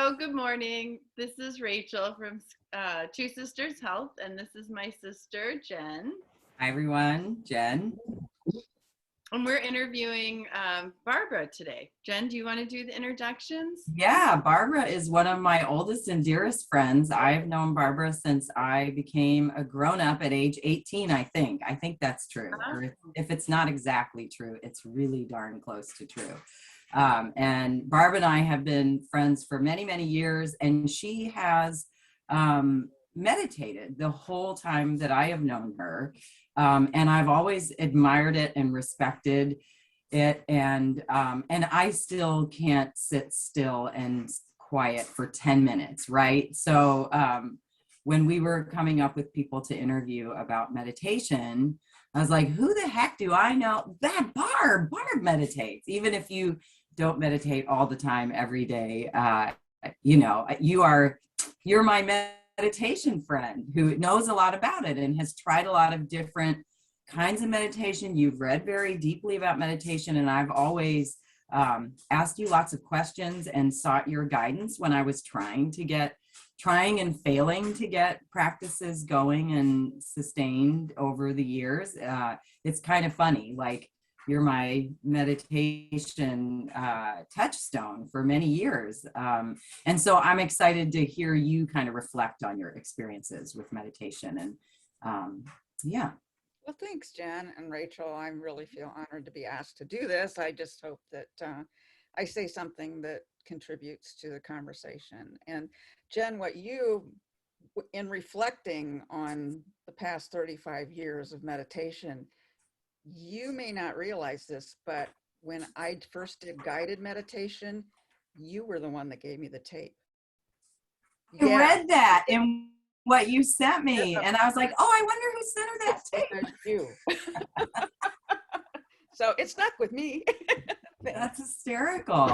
So, good morning. This is Rachel from Two Sisters Health, and this is my sister, Jen. Hi, everyone. Jen. And we're interviewing Barbara today. Jen, do you want to do the introductions? Yeah, Barbara is one of my oldest and dearest friends. I've known Barbara since I became a grown-up at age 18, I think. I think that's true. Or if it's not exactly true, it's really darn close to true. And Barbara and I have been friends for many, many years, and she has meditated the whole time that I have known her. And I've always admired it and respected it, and I still can't sit still and quiet for 10 minutes, right? So when we were coming up with people to interview about meditation, I was like, who the heck do I know? That Barb meditates. Even if you don't meditate all the time every day, you're my meditation friend who knows a lot about it and has tried a lot of different kinds of meditation. You've read very deeply about meditation, and I've always asked you lots of questions and sought your guidance when I was trying and failing to get practices going and sustained over the years. It's kind of funny, like you're my meditation touchstone for many years. And so I'm excited to hear you kind of reflect on your experiences with meditation. And yeah. Well, thanks, Jen and Rachel. I really feel honored to be asked to do this. I just hope that I say something that contributes to the conversation. And Jen, what you, in reflecting on the past 35 years of meditation, you may not realize this, but when I first did guided meditation, you were the one that gave me the tape. I read that in what you sent me, and I was like, oh, I wonder who sent her that tape. You. So it stuck with me. That's hysterical.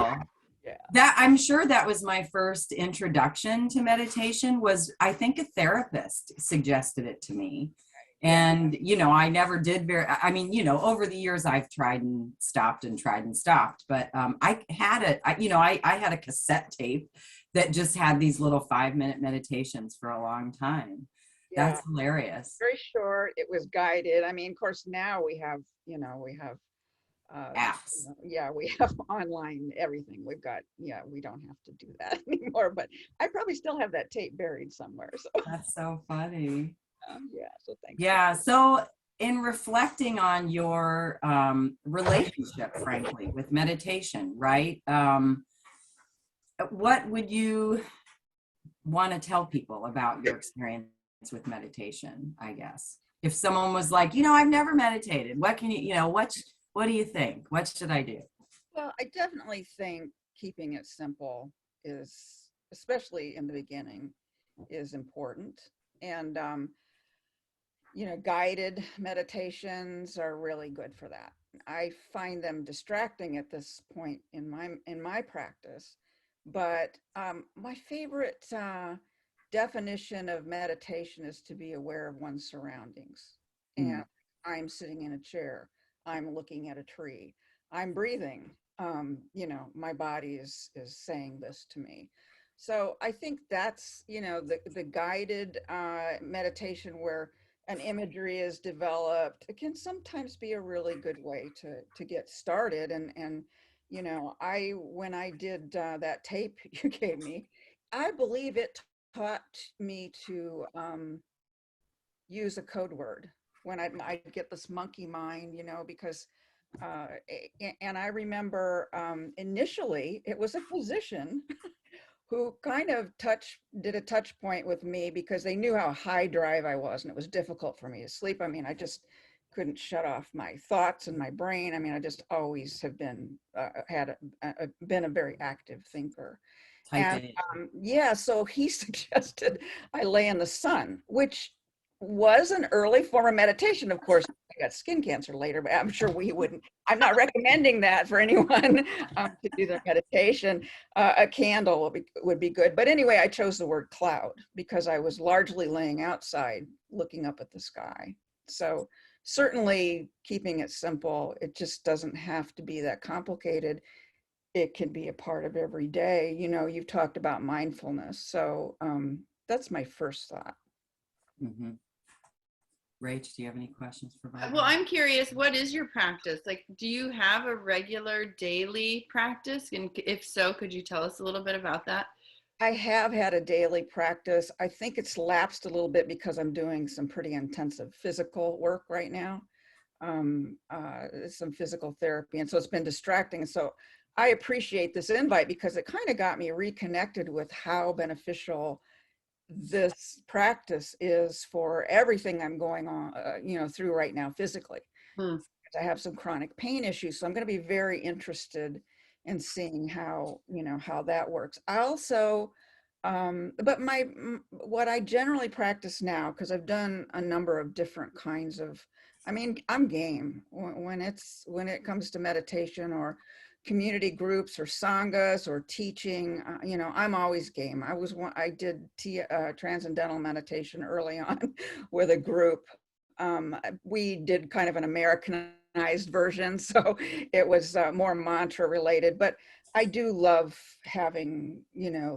Yeah. That, I'm sure that was my first introduction to meditation. Was, I think, a therapist suggested it to me. And, I never did over the years I've tried and stopped and tried and stopped, but I had I had a cassette tape that just had these little 5-minute meditations for a long time. Yeah. That's hilarious. Very short. It was guided. I mean, of course, now we have apps. We have online everything. We've got, we don't have to do that anymore, but I probably still have that tape buried somewhere. So that's so funny. So thanks. Yeah. So in reflecting on your relationship, frankly, with meditation, right? What would you want to tell people about your experience with meditation, I guess? If someone was like, I've never meditated, what can what do you think? What should I do? Well, I definitely think keeping it simple is, especially in the beginning, is important. And, guided meditations are really good for that. I find them distracting at this point in my practice. But my favorite definition of meditation is to be aware of one's surroundings. And I'm sitting in a chair. I'm looking at a tree. I'm breathing. My body is saying this to me. So I think that's, the guided meditation where an imagery is developed. It can sometimes be a really good way to get started. And when I did that tape you gave me, I believe it taught me to use a code word when I get this monkey mind, because and I remember initially it was a physician who kind of did a touch point with me because they knew how high drive I was, and it was difficult for me to sleep. I mean, I just couldn't shut off my thoughts and my brain. I mean, I just always have been been a very active thinker. And so he suggested I lay in the sun, which was an early form of meditation. Of course, I got skin cancer later, but I'm sure I'm not recommending that for anyone to do their meditation. A candle would be good. But anyway, I chose the word cloud because I was largely laying outside looking up at the sky. So certainly keeping it simple. It just doesn't have to be that complicated. it can be a part of every day. You know, you've talked about mindfulness. So that's my first thought. Mm-hmm. Rach, do you have any questions for Barbara? Well, I'm curious, what is your practice? Like, do you have a regular daily practice? And if so, could you tell us a little bit about that? I have had a daily practice. I think it's lapsed a little bit because I'm doing some pretty intensive physical work right now, some physical therapy. And so it's been distracting. So I appreciate this invite because it kind of got me reconnected with how beneficial this practice is for everything I'm going on, through right now physically. Hmm. I have some chronic pain issues, so I'm going to be very interested in seeing how, how that works. I also, but what I generally practice now, because I've done a number of different kinds of, I mean, I'm game when it comes to meditation or community groups or sanghas or teaching. I'm always game. I did transcendental meditation early on with a group. We did kind of an Americanized version, so it was more mantra related, but I do love having,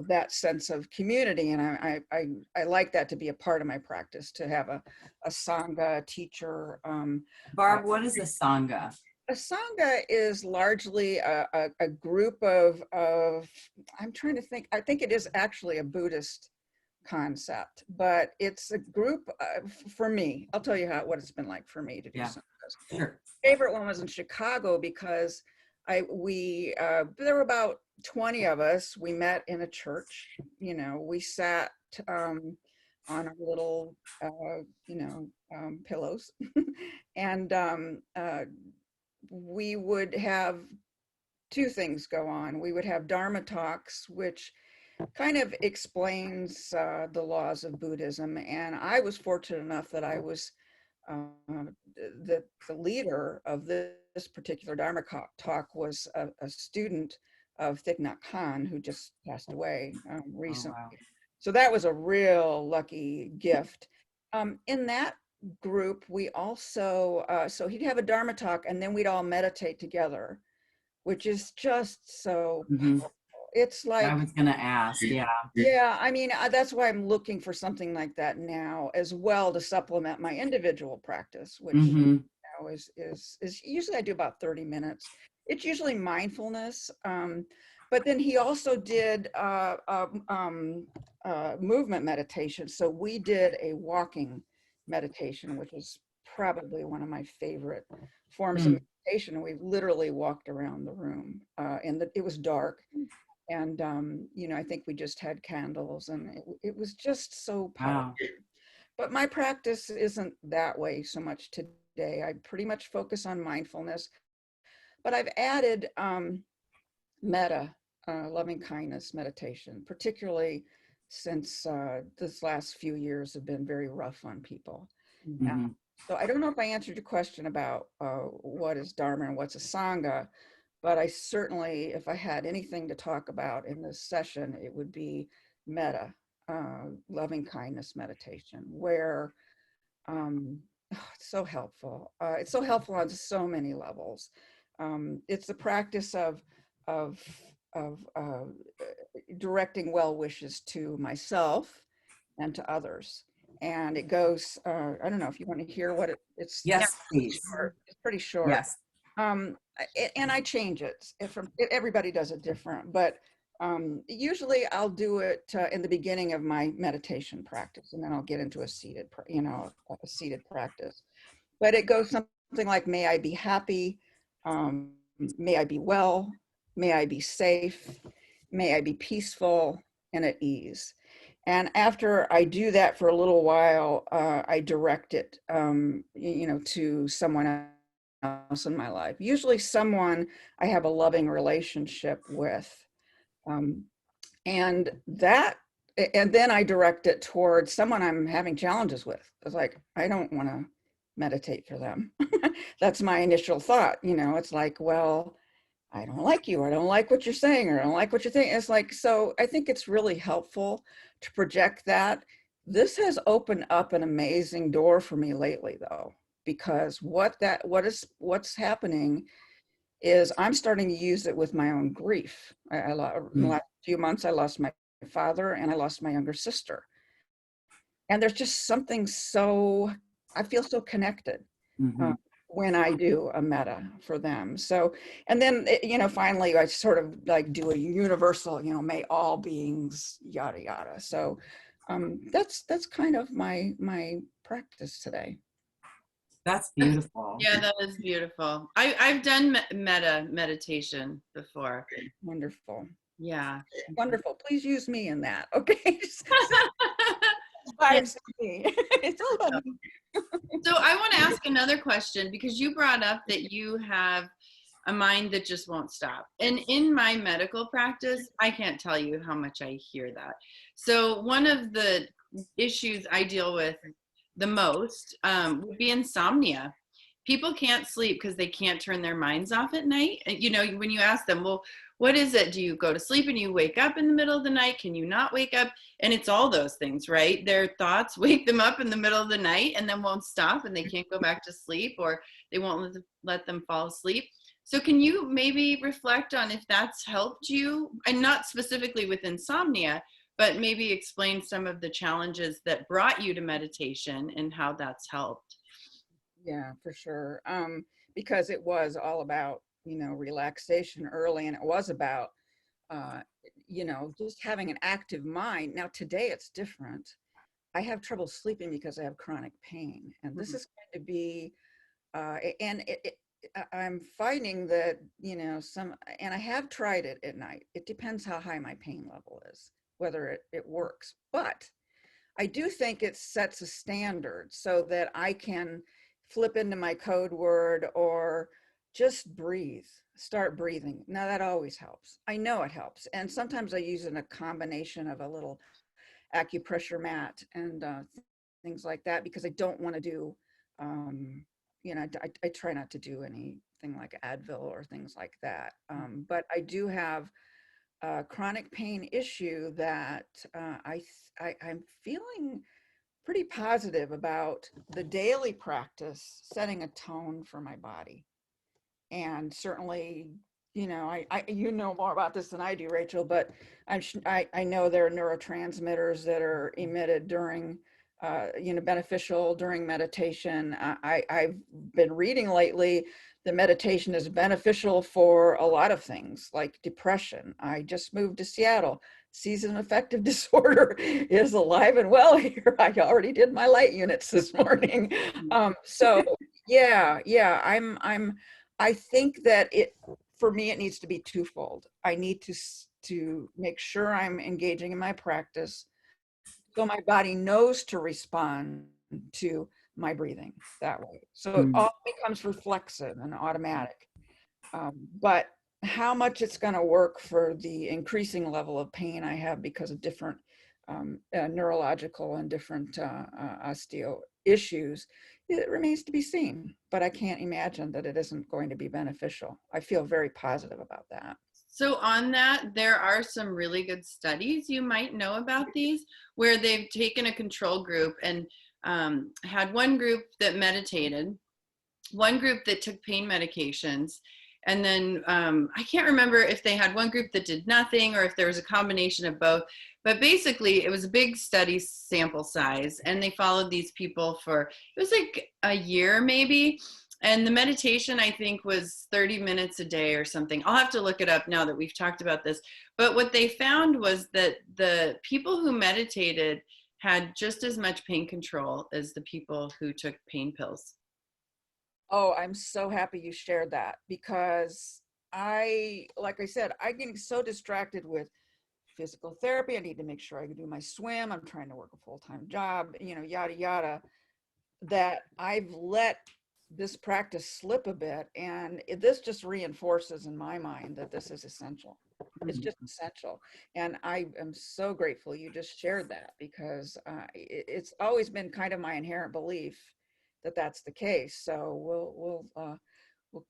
that sense of community, and I like that to be a part of my practice, to have a sangha teacher. Barb, what is a sangha? A sangha is largely a group of I'm trying to think. I think it is actually a Buddhist concept, but it's a group for me. I'll tell you what it's been like for me to do sanghas. Sure. Favorite one was in Chicago because there were about 20 of us. We met in a church. We sat on our little pillows, and we would have two things go on. We would have Dharma talks, which kind of explains the laws of Buddhism. And I was fortunate enough that I was the leader of this particular Dharma talk was a student of Thich Nhat Hanh, who just passed away recently. Oh, wow. So that was a real lucky gift. In that group, we also, so he'd have a Dharma talk and then we'd all meditate together, which is just so powerful. It's like, I was going to ask. yeah, I mean, that's why I'm looking for something like that now as well to supplement my individual practice, which now is usually I do about 30 minutes. It's usually mindfulness. But then he also did movement meditation. So we did a walking meditation, which is probably one of my favorite forms of meditation. We literally walked around the room and it was dark. And, I think we just had candles and it was just so powerful. Wow. But my practice isn't that way so much today. I pretty much focus on mindfulness, but I've added metta, loving kindness meditation, particularly since this last few years have been very rough on people. So I don't know if I answered your question about what is Dharma and what's a Sangha, but I certainly, if I had anything to talk about in this session, it would be metta, loving kindness meditation, where it's so helpful. It's so helpful on so many levels. It's the practice of directing well wishes to myself and to others. And it goes, I don't know if you want to hear what it's. Yes, please. It's pretty short. Yes. And I change it. Everybody does it different, but usually I'll do it in the beginning of my meditation practice, and then I'll get into a seated practice. But it goes something like, may I be happy, may I be well, may I be safe, may I be peaceful and at ease. And after I do that for a little while, I direct it, to someone else in my life, usually someone I have a loving relationship with. And then I direct it towards someone I'm having challenges with. It's like, I don't want to meditate for them. That's my initial thought. It's like, well, I don't like you, or I don't like what you're saying, or I don't like what you're thinking. It's like, so I think it's really helpful to project that. This has opened up an amazing door for me lately, though, because what's happening is I'm starting to use it with my own grief. In the last few months, I lost my father and I lost my younger sister. And there's just something so, I feel so connected Mhm. when I do a metta for them. So, and then, finally I sort of like do a universal, may all beings, yada, yada. So that's kind of my practice today. That's beautiful. Yeah, that is beautiful. I've done metta meditation before. Wonderful. Yeah. Wonderful. Please use me in that. Okay. Yeah. Vibes to me. It's all about me. So I want to ask another question because you brought up that you have a mind that just won't stop. And in my medical practice, I can't tell you how much I hear that. So one of the issues I deal with the most would be insomnia. People can't sleep because they can't turn their minds off at night. And, when you ask them, well, what is it? Do you go to sleep and you wake up in the middle of the night? Can you not wake up? And it's all those things, right? Their thoughts wake them up in the middle of the night and then won't stop and they can't go back to sleep, or they won't let them fall asleep. So can you maybe reflect on if that's helped you, and not specifically with insomnia, but maybe explain some of the challenges that brought you to meditation and how that's helped? Yeah, for sure. Because it was all about, relaxation early, and it was about, uh, just having an active mind. Now, today it's different. I have trouble sleeping because I have chronic pain, and this is going to be, and I'm finding that, and I have tried it at night. It depends how high my pain level is, whether it works. But I do think it sets a standard so that I can flip into my code word or just breathe, start breathing. Now that always helps. I know it helps. And sometimes I use it in a combination of a little acupressure mat and things like that, because I don't want to do, I try not to do anything like Advil or things like that. But I do have a chronic pain issue that I'm feeling pretty positive about the daily practice setting a tone for my body. And certainly, you know more about this than I do, Rachel, but I know there are neurotransmitters that are emitted during, beneficial during meditation. I've been reading lately that meditation is beneficial for a lot of things like depression. I just moved to Seattle. Season affective disorder is alive and well here. I already did my light units this morning. So yeah, I think that for me, it needs to be twofold. I need to make sure I'm engaging in my practice so my body knows to respond to my breathing that way. So it all becomes reflexive and automatic. But how much it's going to work for the increasing level of pain I have because of different neurological and different osteo issues, it remains to be seen. But I can't imagine that it isn't going to be beneficial. I feel very positive about that. So on that, there are some really good studies, you might know about these, where they've taken a control group and had one group that meditated, one group that took pain medications, and then I can't remember if they had one group that did nothing or if there was a combination of both. But basically, it was a big study sample size, and they followed these people for, it was like a year maybe. And the meditation, I think, was 30 minutes a day or something. I'll have to look it up now that we've talked about this. But what they found was that the people who meditated had just as much pain control as the people who took pain pills. Oh, I'm so happy you shared that, because like I said, I get so distracted with physical therapy. I need to make sure I can do my swim. I'm trying to work a full-time job, yada, yada, that I've let this practice slip a bit. And this just reinforces in my mind that this is essential. It's just essential. And I am so grateful you just shared that, because it's always been kind of my inherent belief that that's the case. So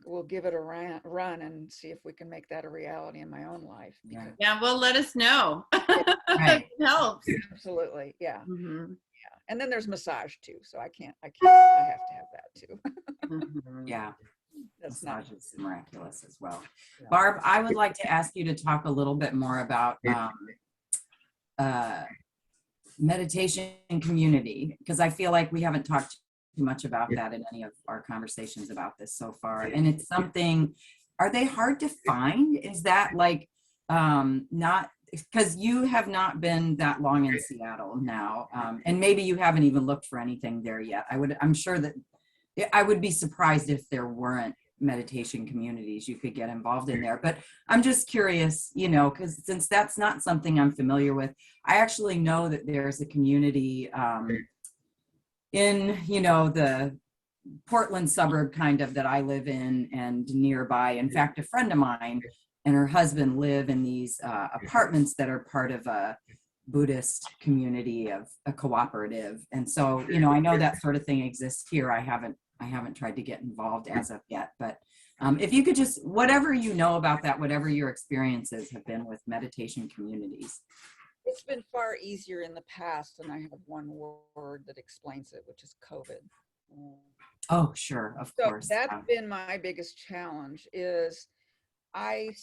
we'll give it a run and see if we can make that a reality in my own life. Yeah, well, let us know. Right. It helps. Absolutely. Yeah. Mm-hmm. Yeah. And then there's massage too. So I have to have that too. Mm-hmm. Yeah. That's not. Massage is miraculous as well. Yeah. Barb, I would like to ask you to talk a little bit more about uh, meditation community, because I feel like we haven't talked too much about that in any of our conversations about this so far. And it's something, are they hard to find? Is that like not, because you have not been that long in Seattle now, and maybe you haven't even looked for anything there yet. I'm sure that I would be surprised if there weren't meditation communities you could get involved in there. But I'm just curious, you know, because since that's not something I'm familiar with, I actually know that there's a community in, you know, the Portland suburb kind of that I live in and nearby. In fact, a friend of mine and her husband live in these apartments that are part of a Buddhist community of a cooperative. And so, you know, I know that sort of thing exists here. I haven't tried to get involved as of yet, but if you could just, whatever you know about that, whatever your experiences have been with meditation communities. It's been far easier in the past, and I have one word that explains it, which is COVID. Oh, sure, of So course. that's been my biggest challenge is I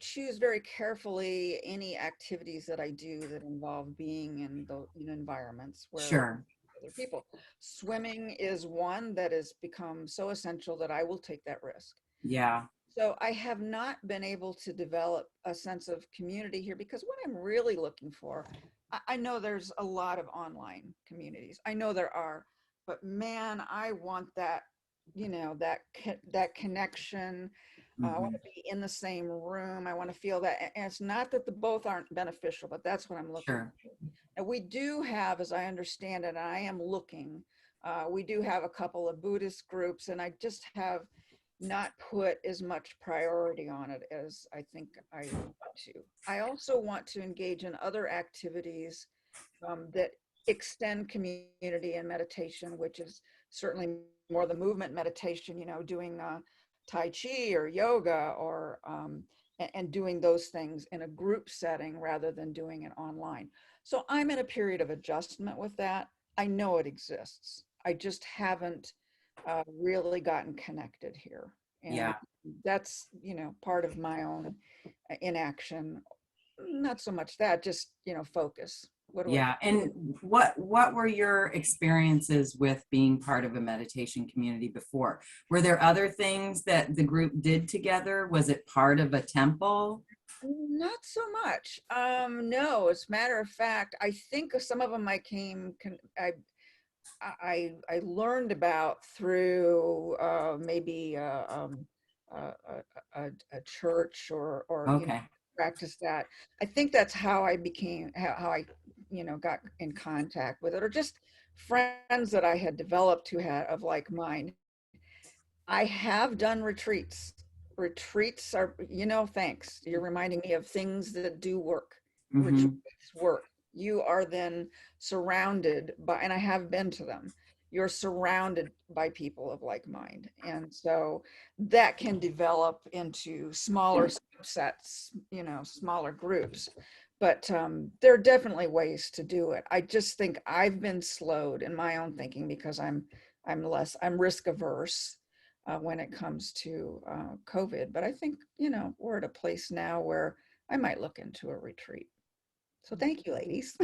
choose very carefully any activities that I do that involve being in the environments where Sure. other people. Swimming is one that has become so essential that I will take that risk. Yeah. So I have not been able to develop a sense of community here because what I'm really looking for, I know there's a lot of online communities. I know there are, but man, I want that, you know, that connection. I want to be in the same room. I want to feel that. And it's not that the both aren't beneficial, but that's what I'm looking Sure. for. And we do have, as I understand it, and I am looking, we do have a couple of Buddhist groups, and I just have not put as much priority on it as I think I want to. I also want to engage in other activities that extend community and meditation, which is certainly more the movement meditation, you know, doing Tai Chi or yoga or and doing those things in a group setting rather than doing it online. So I'm in a period of adjustment with that. I know it exists. I just haven't really gotten connected here. And Yeah. that's, you know, part of my own inaction. Not so much that, just, you know, focus. What do I? Yeah. And what were your experiences with being part of a meditation community before? Were there other things that the group did together? Was it part of a temple? Not so much. No, as a matter of fact, I think some of them I learned about through maybe a church or you know, Okay. practice that. I think that's how I became how I, you know, got in contact with it, or just friends that I had developed who had of like mind. I have done retreats. Retreats are, you know, thanks. You're reminding me of things that do work. Retreats Mm-hmm. work. You are then surrounded by, and I have been to them, you're surrounded by people of like mind. And so that can develop into smaller sets, you know, smaller groups. But there are definitely ways to do it. I just think I've been slowed in my own thinking because I'm risk averse when it comes to COVID. But I think, you know, we're at a place now where I might look into a retreat. So thank you, ladies.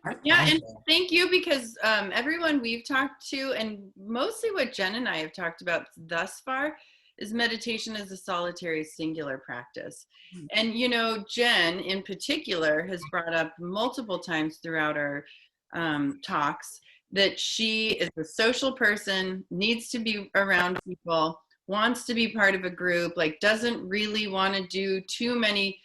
Our Yeah, and pleasure. thank you because everyone we've talked to, and mostly what Jen and I have talked about thus far, is meditation as a solitary singular practice. And, you know, Jen in particular has brought up multiple times throughout our talks that she is a social person, needs to be around people, wants to be part of a group, like doesn't really want to do too many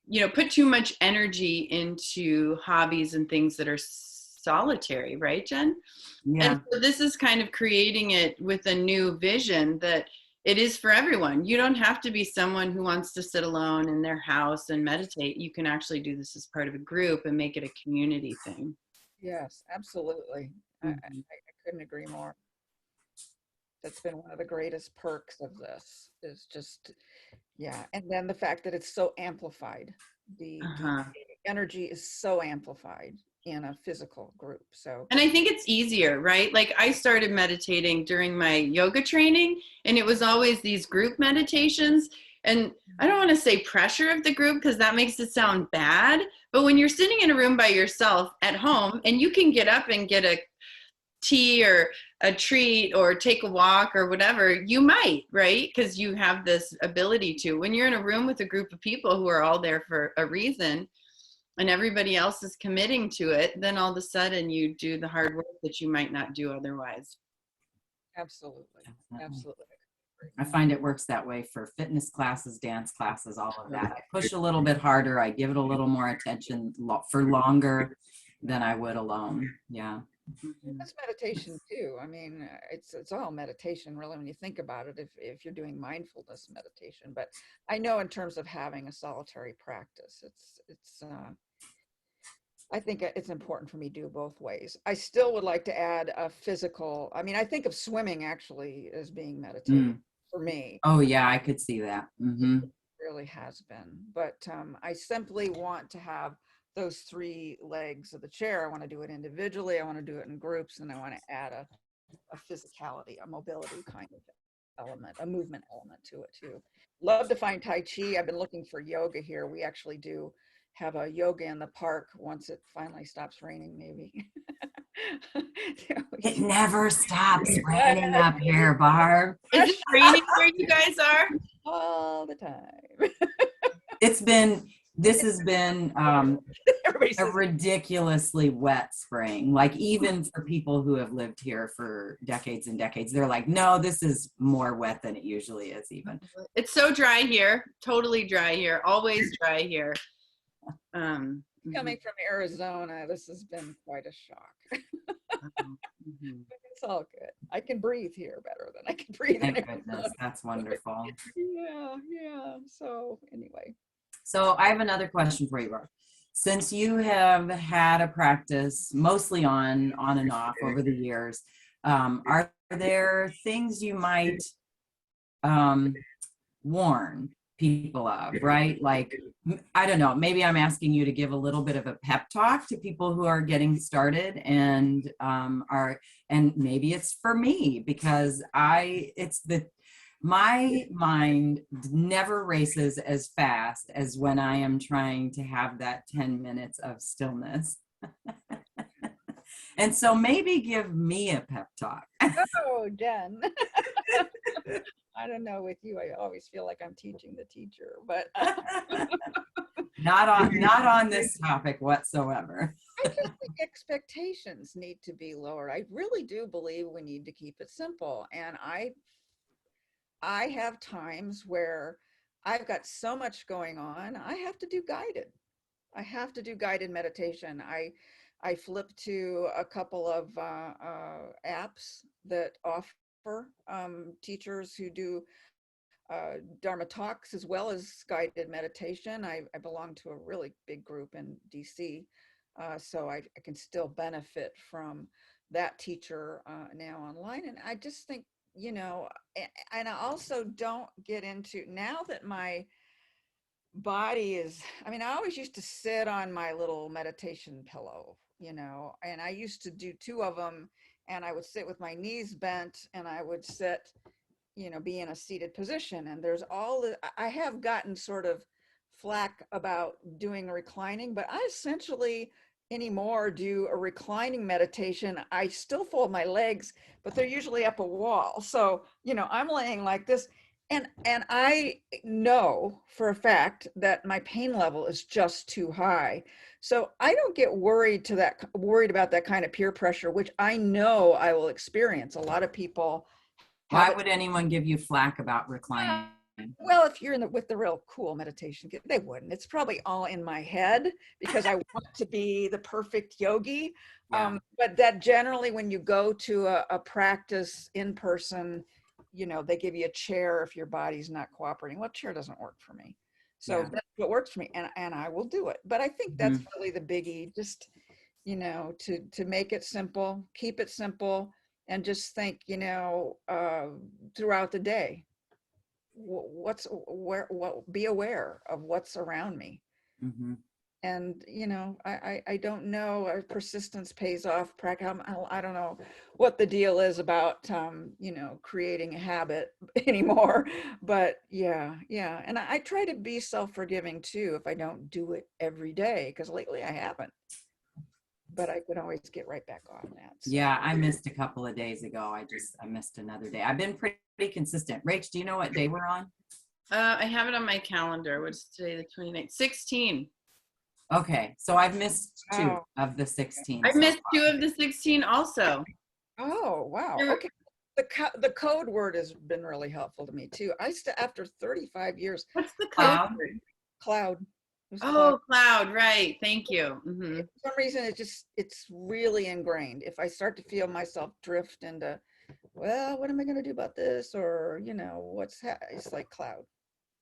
you know, put too much energy into hobbies and things that are solitary, right, Jen? And Yeah. so this is kind of creating it with a new vision that it is for everyone. You don't have to be someone who wants to sit alone in their house and meditate. You can actually do this as part of a group and make it a community thing. Yes, absolutely. Mm-hmm. I couldn't agree more. That's been one of the greatest perks of this is just, yeah. And then the fact that it's so amplified. The Uh-huh. energy is so amplified. in a physical group. So, And I think it's easier, right? Like I started meditating during my yoga training, and it was always these group meditations. And I don't want to say pressure of the group because that makes it sound bad. But when you're sitting in a room by yourself at home and you can get up and get a tea or a treat or take a walk or whatever, you might, right? Because you have this ability to. When you're in a room with a group of people who are all there for a reason, and everybody else is committing to it, then all of a sudden you do the hard work that you might not do otherwise. absolutely, absolutely. I find it works that way for fitness classes, dance classes, all of that. I push a little bit harder. I give it a little more attention for longer than I would alone. Yeah. That's meditation too. I mean, it's all meditation really when you think about it. If you're doing mindfulness meditation, but I know in terms of having a solitary practice, it's. I think it's important for me to do both ways. I still would like to add a physical. I mean, I think of swimming actually as being meditative for me. Oh yeah, I could see that. It really has been, but I simply want to have those three legs of the chair. I want to do it individually, I want to do it in groups, and I want to add a physicality, a mobility kind of element, a movement element to it too. Love to find Tai Chi. I've been looking for yoga here. We actually do have a yoga in the park once it finally stops raining, maybe. It never stops raining up here, Barb. Is it raining where you guys are? All the time. This has been a ridiculously wet spring. Like even for people who have lived here for decades and decades, they're like, no, this is more wet than it usually is even. It's so dry here, totally dry here, always dry here. Coming from Arizona, this has been quite a shock. It's all good. I can breathe here better than I can breathe in Thank Arizona. goodness, that's wonderful. Yeah. So anyway. So I have another question for you, Barb. Since you have had a practice mostly on and off over the years, are there things you might warn people of, right? Like, I don't know, maybe I'm asking you to give a little bit of a pep talk to people who are getting started and and maybe it's for me because my mind never races as fast as when I am trying to have that 10 minutes of stillness. And so maybe give me a pep talk. Oh, Jen. I don't know with you. I always feel like I'm teaching the teacher, but not on this topic whatsoever. I just think expectations need to be lowered. I really do believe we need to keep it simple. And I have times where I've got so much going on, I have to do guided. I have to do guided meditation. I flip to a couple of apps that offer teachers who do Dharma talks as well as guided meditation. I belong to a really big group in DC, so I can still benefit from that teacher now online. And I just think, and I also don't get into, now that my body is, I mean, I always used to sit on my little meditation pillow, and I used to do two of them, and I would sit with my knees bent and I would sit, be in a seated position. And I have gotten sort of flack about doing reclining, but I essentially anymore do a reclining meditation. I still fold my legs, but they're usually up a wall. So, I'm laying like this. And I know for a fact that my pain level is just too high. So I don't get worried about that kind of peer pressure, which I know I will experience. A lot of people. Why would anyone give you flack about reclining? Well, if you're with the real cool meditation, they wouldn't. It's probably all in my head because I want to be the perfect yogi. Yeah. But that generally, when you go to a practice in person, they give you a chair if your body's not cooperating. Well, chair doesn't work for me. So that's what works for me. And I will do it. But I think that's really the biggie, just, to make it simple, keep it simple, and just think, throughout the day, be aware of what's around me. And, you know, I don't know, persistence pays off. I don't know what the deal is about, you know, creating a habit anymore. But yeah, yeah. And I try to be self-forgiving too if I don't do it every day, because lately I haven't. But I could always get right back on that. So. Yeah, I missed a couple of days ago. I missed another day. I've been pretty consistent. Rach, do you know what day we're on? I have it on my calendar. What's today, the 29th? 16. Okay, so I've missed 2 Wow. of the 16 I so missed far. 2 of the 16 also. Oh, wow. There- Okay. The code word has been really helpful to me too. After 35 years, What's the code Cloud. word? cloud. It was cloud. Oh, cloud, right. Thank you. For some reason, it's really ingrained. If I start to feel myself drift into, well, what am I going to do about this? Or, you know, it's like cloud.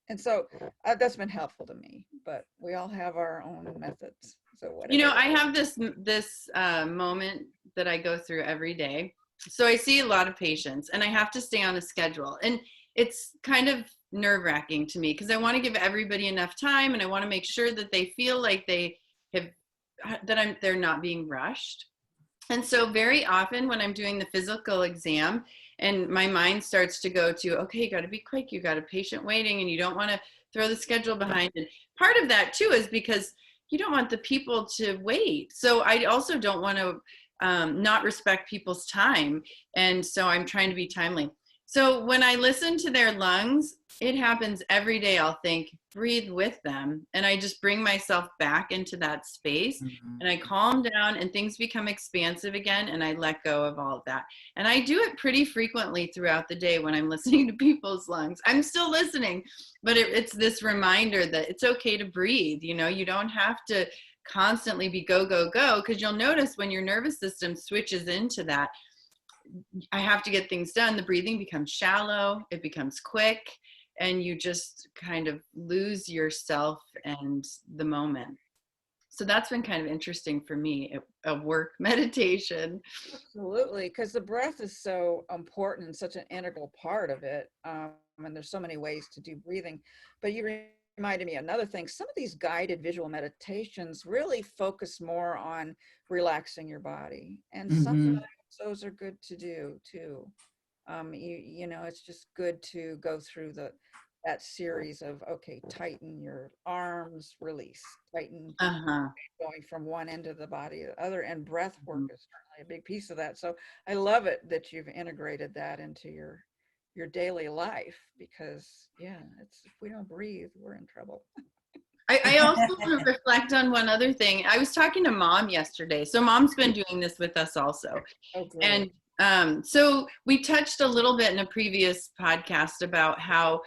And so that's been helpful to me, but we all have our own methods. So whatever. You know, I have this moment that I go through every day. So I see a lot of patients and I have to stay on a schedule. And it's kind of nerve-wracking to me because I want to give everybody enough time and I want to make sure that they feel like they have they're not being rushed. And so very often when I'm doing the physical exam and my mind starts to go to, okay, you got to be quick, you got a patient waiting and you don't want to throw the schedule behind. And part of that too is because you don't want the people to wait. So I also don't want to not respect people's time. And so I'm trying to be timely. So when I listen to their lungs, it happens every day. I'll think, breathe with them. And I just bring myself back into that space and I calm down and things become expansive again. And I let go of all of that. And I do it pretty frequently throughout the day when I'm listening to people's lungs. I'm still listening, but it's this reminder that it's okay to breathe. You know, you don't have to constantly be go, go, go, because you'll notice when your nervous system switches into that, I have to get things done, the breathing becomes shallow, it becomes quick, and you just kind of lose yourself and the moment. So that's been kind of interesting for me, a work meditation. Absolutely, because the breath is so important and such an integral part of it. And there's so many ways to do breathing. But you reminded me another thing. Some of these guided visual meditations really focus more on relaxing your body, and sometimes those are good to do too. You know, it's just good to go through that series of, okay, tighten your arms, release, tighten, going from one end of the body to the other, and breath work is certainly a big piece of that. So I love it that you've integrated that into your daily life, because yeah, if we don't breathe, we're in trouble. I also want to reflect on one other thing. I was talking to Mom yesterday. So Mom's been doing this with us also. Oh, great. And so we touched a little bit in a previous podcast about how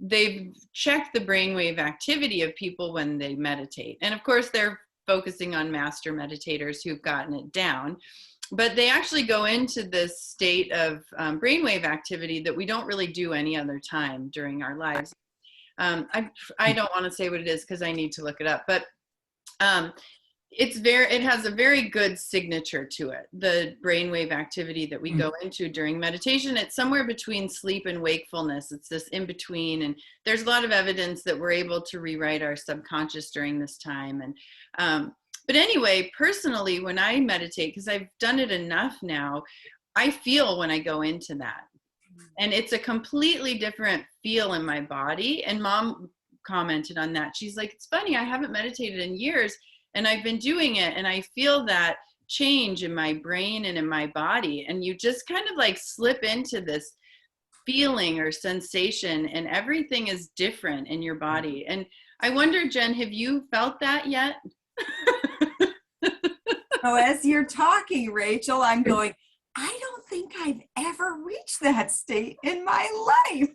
they've checked the brainwave activity of people when they meditate. And of course, they're focusing on master meditators who've gotten it down. But they actually go into this state of brainwave activity that we don't really do any other time during our lives. I don't want to say what it is because I need to look it up, but it has a very good signature to it. The brainwave activity that we go into during meditation, it's somewhere between sleep and wakefulness. It's this in between, and there's a lot of evidence that we're able to rewrite our subconscious during this time. And but anyway, personally, when I meditate, because I've done it enough now, I feel when I go into that. And it's a completely different feel in my body. And Mom commented on that. She's like, it's funny, I haven't meditated in years and I've been doing it and I feel that change in my brain and in my body. And you just kind of like slip into this feeling or sensation and everything is different in your body. And I wonder, Jen, have you felt that yet? So as you're talking, Rachel, I'm going, I don't think I've ever reached that state in my life.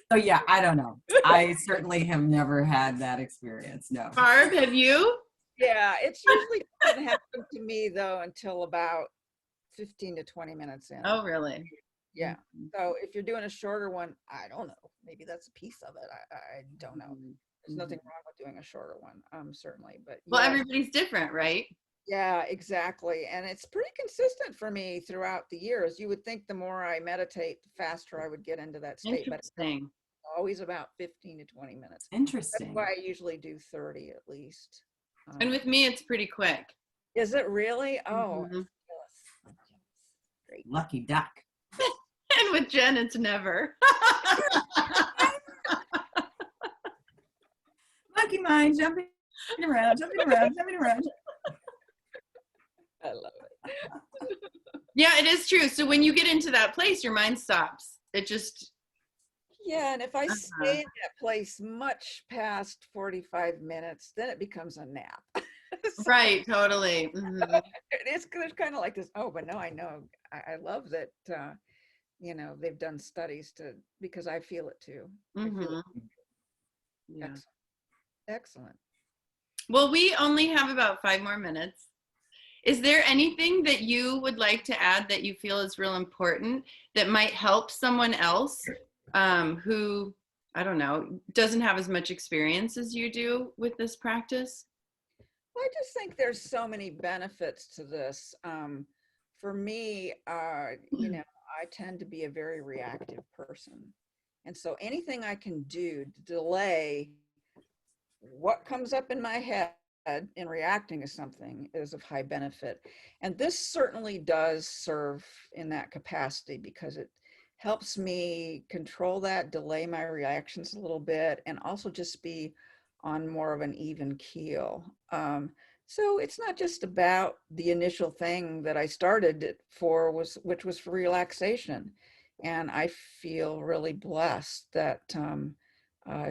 So yeah, I don't know. I certainly have never had that experience. No. Barb, have you? Yeah, it's usually doesn't happen to me though until about 15 to 20 minutes in. Oh, really? Yeah. So if you're doing a shorter one, I don't know. Maybe that's a piece of it. I don't know. There's nothing wrong with doing a shorter one, certainly. But Well, yes. everybody's different, right? Yeah, exactly. And it's pretty consistent for me throughout the years. You would think the more I meditate, the faster I would get into that state. Interesting. always about 15 to 20 minutes. That's Interesting. why I usually do 30 at least. And with me, it's pretty quick. Is it really? Oh, Mhm. I'm jealous. Great. Lucky duck. And with Jen, it's never. Monkey mind, jumping around, jumping around, jumping around. I love it. Yeah, it is true. So when you get into that place, your mind stops. It just, Yeah, and if I stay in that place much past 45 minutes, then it becomes a nap. So right, totally. Mhm. it's kind of like this. Oh, but no, I know. I love that. They've done studies because I feel it too. I feel it. Mhm. Yeah. Excellent. Excellent. Well, we only have about 5 more minutes. Is there anything that you would like to add that you feel is real important that might help someone else who, I don't know, doesn't have as much experience as you do with this practice? Well, I just think there's so many benefits to this. For me, I tend to be a very reactive person. And so anything I can do to delay what comes up in my head in reacting to something is of high benefit. And this certainly does serve in that capacity because it helps me control that, delay my reactions a little bit, and also just be on more of an even keel. So it's not just about the initial thing that I started it for, which was for relaxation. And I feel really blessed that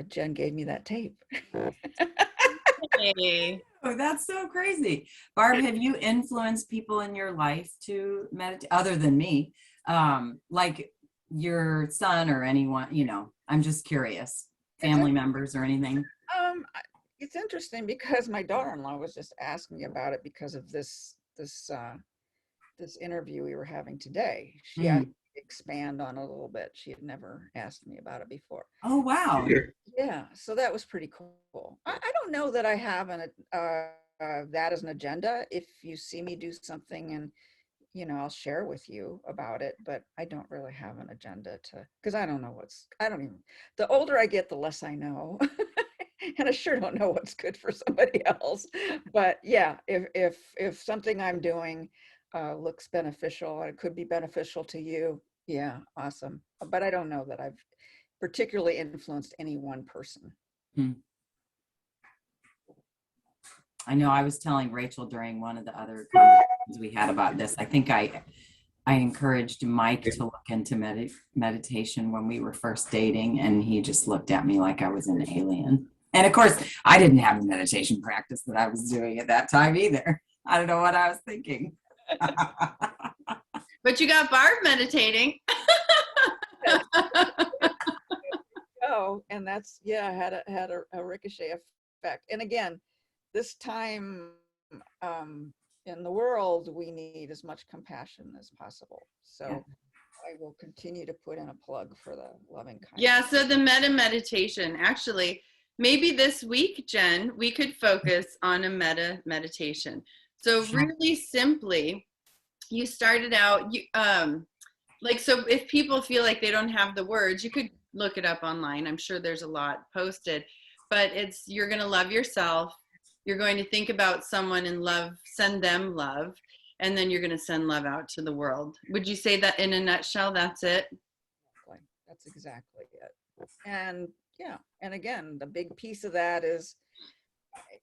Jen gave me that tape. Hey. Oh, that's so crazy. Barb, have you influenced people in your life to meditate other than me? Like your son or anyone, I'm just curious, family members or anything? It's interesting because my daughter-in-law was just asking me about it because of this interview we were having today. She asked me to expand on it a little bit. She had never asked me about it before. Oh, wow. Yeah, so that was pretty cool. I don't know that I have that as an agenda. If you see me do something and I'll share with you about it, but I don't really have an agenda because I don't know the older I get, the less I know. And I sure don't know what's good for somebody else. But yeah, if something I'm doing looks beneficial, and it could be beneficial to you, yeah, awesome. But I don't know that I've particularly influenced any one person. I know I was telling Rachel during one of the other conversations we had about this. I think I encouraged Mike to look into meditation when we were first dating, and he just looked at me like I was an alien. And of course, I didn't have a meditation practice that I was doing at that time either. I don't know what I was thinking. But you got Barb meditating. Oh, and that's, had a ricochet effect. And again, this time in the world, we need as much compassion as possible. So I will continue to put in a plug for the loving kindness. Yeah, so the metta meditation, actually, maybe this week, Jen, we could focus on a metta meditation. So really simply, you started out, so if people feel like they don't have the words, you could look it up online. I'm sure there's a lot posted, but you're going to love yourself. You're going to think about someone and send them love, and then you're going to send love out to the world. Would you say that in a nutshell, that's it? That's exactly it. And yeah, and again, the big piece of that is,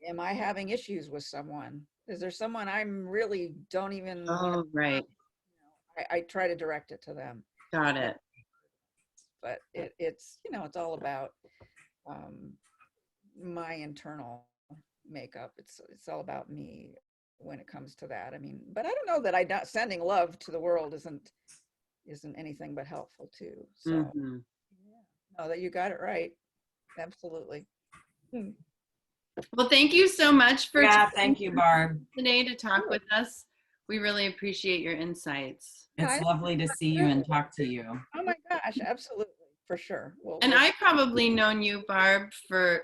am I having issues with someone? Is there someone I'm really don't even Oh, right. I try to direct it to them. Got it. But it's it's all about my internal makeup. It's all about me when it comes to that. I mean, but I don't know that sending love to the world isn't anything but helpful too. So no, that you got it right. Absolutely. Well, thank you so much for thank you, Barb, today to talk with us. We really appreciate your insights. It's lovely to see you and talk to you. Oh my gosh, absolutely, for sure. And I've probably known you, Barb, for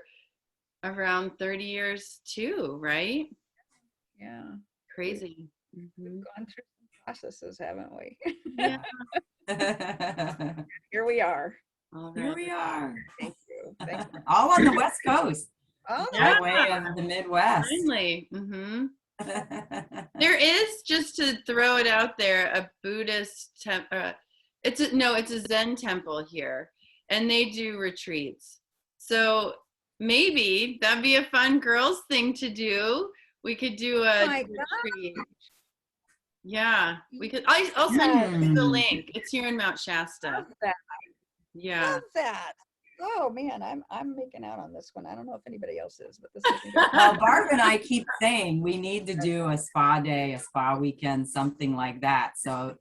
around 30 years too, right? Yeah. Crazy. We've gone through some processes, haven't we? Yeah. Here we are. All Here right. we are. Thank you. Thank you. All on the West Coast, Oh, by way of the Midwest. Finally. There is, just to throw it out there, a Buddhist temple. It's a Zen temple here, and they do retreats. So maybe that'd be a fun girls thing to do. We could do a my retreat. Yeah, we could. I'll send you the link. It's here in Mount Shasta. love that. Yeah. Love that. Oh man, I'm making out on this one. I don't know if anybody else is, but this is Well, Barb and I keep saying we need to do a spa day, a spa weekend, something like that. So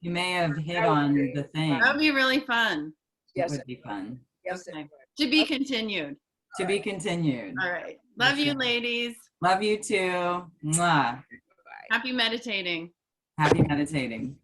you may have hit on the thing. That'd be really fun. It would be fun. Yes, Okay. it To be Okay. continued. To be continued. All right. Love you, ladies. Love you too. Mwah. would. Happy meditating. Happy meditating.